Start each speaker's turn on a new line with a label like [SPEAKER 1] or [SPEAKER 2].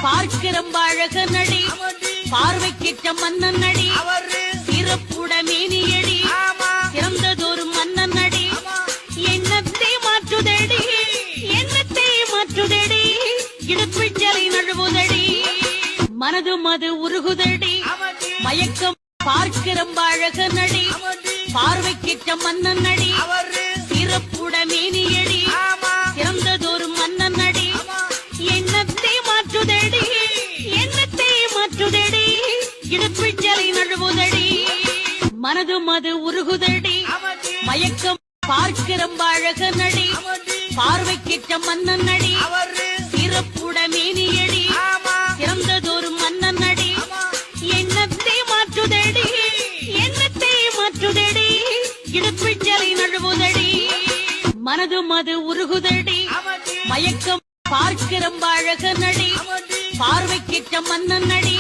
[SPEAKER 1] பார்க்கிறம்ப அழக நடி பார்வைக்கிட்ட மன்னன் நடி சிறப்புட மேனியடி சிறந்ததொரு மன்னன் நடி எண்ணத்தை மாற்றுதடி எண்ணத்தை மாற்றுதடி இடுப்பில் ஜலை நழுவுதடி மனது மது உருகுதடி மயக்கம் பார்க்கிறம்ப அழக நடி பார்வைக்கிட்ட மன்னன் நடி சிறப்புட மேனியடி சிறந்ததொரு மன்னன் நடி எண்ணத்தை மாற்றுதடி எண்ணத்தை மாற்றுதடி இடுப்பில் ஜலை நழுவுதடி மனது மது உருகுதடி மயக்கம் பார்க்கிறம்ப அழக நடி பார்வைக்கிட்ட மன்னன் நடி சிறப்புட மேனியடி சிறந்ததொரு மன்னன் நடி எண்ணத்தை மாற்றுதடி எண்ணத்தை மாற்றுதடி இடுப்பில் ஜலை நழுவுதடி மனது மது உருகுதடி மயக்கம் பார்க்கிறம்ப அழக நடி பார்வைக்கிட்ட மன்னன் நடி